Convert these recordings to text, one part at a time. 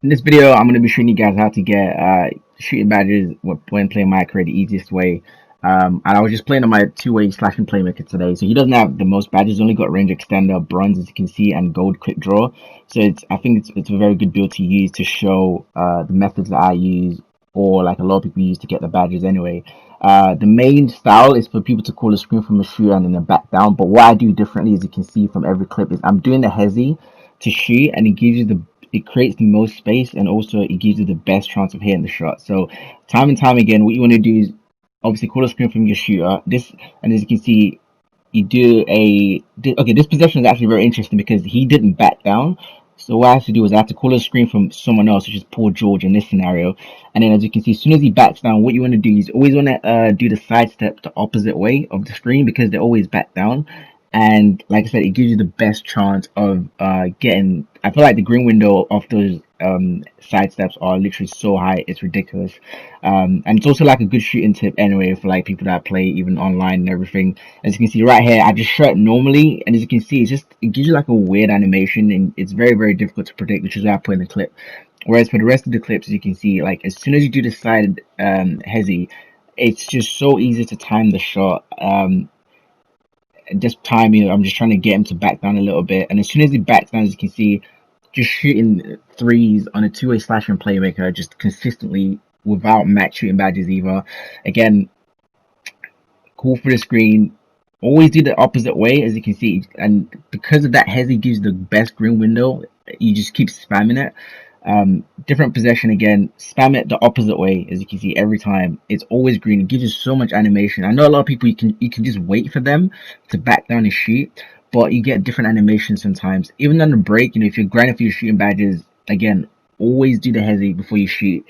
In this video, I'm going to be showing you guys how to get shooting badges when playing MyCareer the easiest way. And I was just playing on my two-way slashing playmaker today, so he doesn't have the most badges. Only got range extender, bronze as you can see, and gold quick draw. So I think it's a very good build to use to show the methods that I use, or like a lot of people use to get the badges anyway. The main style is for people to call a screen from a shooter and then a back down. But what I do differently, as you can see from every clip, is I'm doing the hezi to shoot, and it creates the most space, and also it gives you the best chance of hitting the shot. So time and time again, what you want to do is obviously call a screen from your shooter. And as you can see, you do okay. This possession is actually very interesting because he didn't back down. So what I have to do is I have to call a screen from someone else, which is Paul George in this scenario. And then as you can see, as soon as he backs down, what you want to do is always want to do the side step the opposite way of the screen because they always back down. And like I said, it gives you the best chance of getting. I feel like the green window of those side steps are literally so high, it's ridiculous. And it's also like a good shooting tip anyway for like people that play even online and everything. As you can see right here, I just shot normally, and as you can see, it gives you like a weird animation, and it's very difficult to predict, which is why I put in the clip. Whereas for the rest of the clips, as you can see, like as soon as you do the side hezi, it's just so easy to time the shot. Just timing, I'm just trying to get him to back down a little bit. And as soon as he backs down, as you can see, just shooting threes on a two-way slashing playmaker just consistently without match shooting badges either. Again, call for the screen. Always do the opposite way, as you can see. And because of that, hezi gives the best green window. You just keep spamming it. Different possession again, spam it the opposite way, as you can see every time. It's always green. It gives you so much animation. I know a lot of people you can just wait for them to back down and shoot, but you get different animations sometimes. Even on the break, if you're grinding for your shooting badges, again, always do the hezi before you shoot.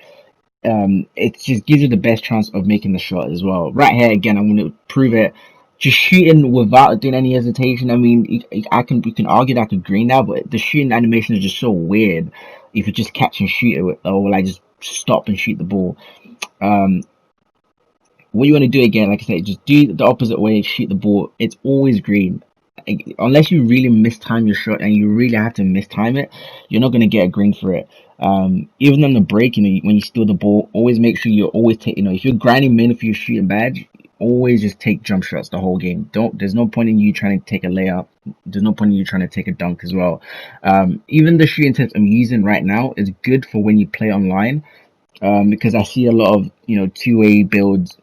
It just gives you the best chance of making the shot as well. Right here again, I'm going to prove it. Just shooting without doing any hesitation. I mean, we can argue that I could green now, but the shooting animation is just so weird. If you just catch and shoot it, or will I just stop and shoot the ball? Um, what you want to do again, like I said, just do the opposite way, shoot the ball. It's always green. Unless you really mistime your shot and you really have to mistime it, you're not gonna get a green for it. Even on the break, when you steal the ball, always make sure you always take, if you're grinding mainly for your shooting badge, always just take jump shots the whole game. There's no point in you trying to take a layup. There's no point in you trying to take a dunk as well. Even the shooting tips I'm using right now is good for when you play online. Because I see a lot of, two-way builds,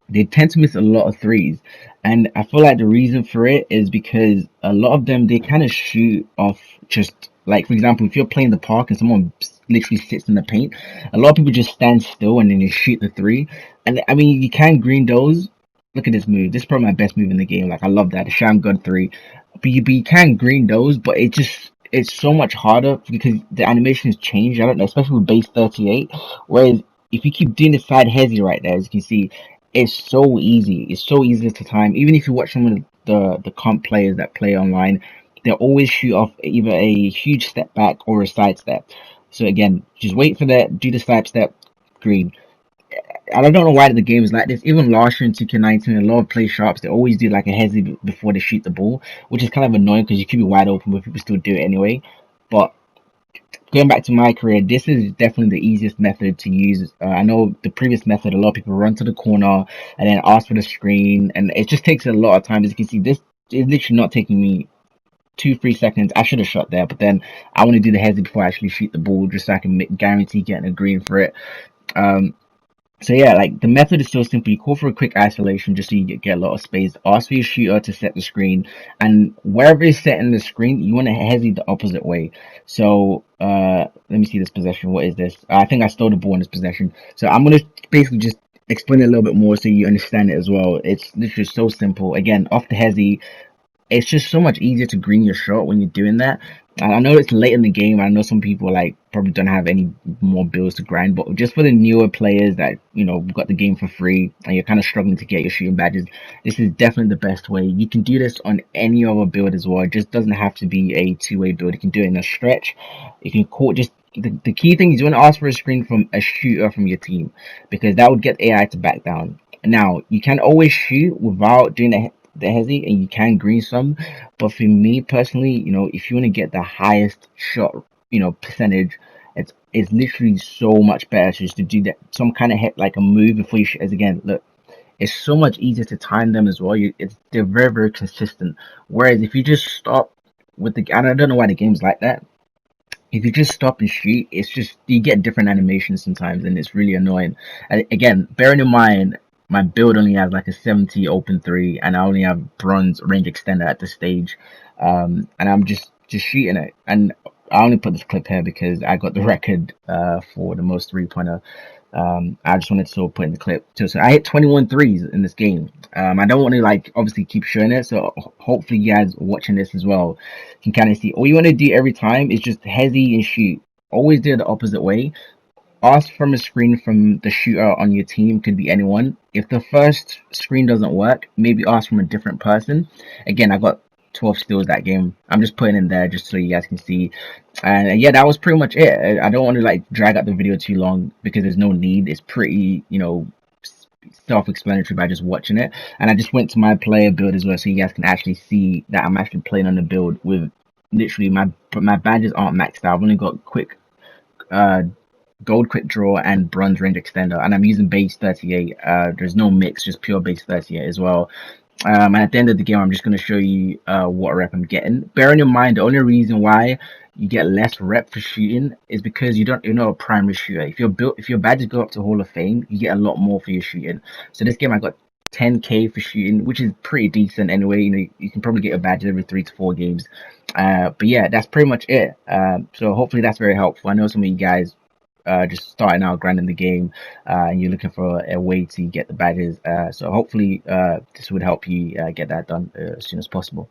they tend to miss a lot of threes. And I feel like the reason for it is because a lot of them, they kind of shoot off just like, for example, if you're playing the park and someone literally sits in the paint, a lot of people just stand still and then they shoot the three. And I mean, you can green those. Look at this move. This is probably my best move in the game. Like, I love that. The Sham God 3. But you can green those, but it's so much harder because the animations change. I don't know, especially with base 38. Whereas if you keep doing the side hezi right there, as you can see, it's so easy. It's so easy to time. Even if you watch some of the comp players that play online, they always shoot off either a huge step back or a side step. So again, just wait for that, do the side step, green. I don't know why the game is like this. Even last year in 2K19, a lot of play sharps, they always do like a hezi before they shoot the ball, which is kind of annoying because you could be wide open, but people still do it anyway. But going back to MyCareer, this is definitely the easiest method to use. I know the previous method, a lot of people run to the corner and then ask for the screen, and it just takes a lot of time. As you can see, this is literally not taking me 2-3 seconds. I should have shot there, but then I want to do the hezi before I actually shoot the ball, just so I can guarantee getting a green for it. So yeah, like the method is so simple. You call for a quick isolation just so you get a lot of space. Ask for your shooter to set the screen, and wherever it's setting the screen, you want to hezi the opposite way. So let me see this possession. What is this? I think I stole the ball in this possession. So I'm gonna basically just explain it a little bit more so you understand it as well. It's literally so simple. Again, off the hezi, it's just so much easier to green your shot when you're doing that. And I know it's late in the game. I know some people like probably don't have any more builds to grind, but just for the newer players that got the game for free and you're kind of struggling to get your shooting badges, this is definitely the best way. You can do this on any other build as well. It just doesn't have to be a two-way build. You can do it in a stretch. You can call just the key thing is you want to ask for a screen from a shooter from your team because that would get AI to back down. Now you can always shoot without doing the hezi, and you can green some, but for me personally, if you want to get the highest shot percentage, It's literally so much better just to do that some kind of hit like a move before you shoot. As again, look, it's so much easier to time them as well. They're very, very consistent. Whereas if you just stop with the, and I don't know why the game's like that. If you just stop and shoot, it's just you get different animations sometimes, and it's really annoying. And again, bearing in mind my build only has like a 70 open three, and I only have bronze range extender at this stage, and I'm just shooting it. And I only put this clip here because I got the record for the most three-pointer. I just wanted to sort of put in the clip too. So I hit 21 threes in this game. I don't want to like obviously keep showing it, so hopefully you guys watching this as well can kind of see. All you want to do every time is just hezzy and shoot. Always do it the opposite way. Ask from a screen from the shooter on your team, could be anyone. If the first screen doesn't work, maybe ask from a different person. Again, I got 12 steals that game. I'm just putting in there just so you guys can see. And yeah, that was pretty much it. I don't want to like drag out the video too long because there's no need. It's pretty, self-explanatory by just watching it. And I just went to my player build as well so you guys can actually see that I'm actually playing on the build with literally my badges aren't maxed out. I've only got quick gold quick draw and bronze range extender, and I'm using base 38. There's no mix, just pure base 38 as well. And at the end of the game, I'm just going to show you what rep I'm getting. Bearing in mind, the only reason why you get less rep for shooting is because you're not a primary shooter. If your badges go up to Hall of Fame, you get a lot more for your shooting. So this game I got 10k for shooting, which is pretty decent anyway. You can probably get a badge every 3 to 4 games. But yeah, that's pretty much it. So hopefully that's very helpful. I know some of you guys just starting out grinding the game, and you're looking for a way to get the badges. So hopefully this would help you get that done as soon as possible.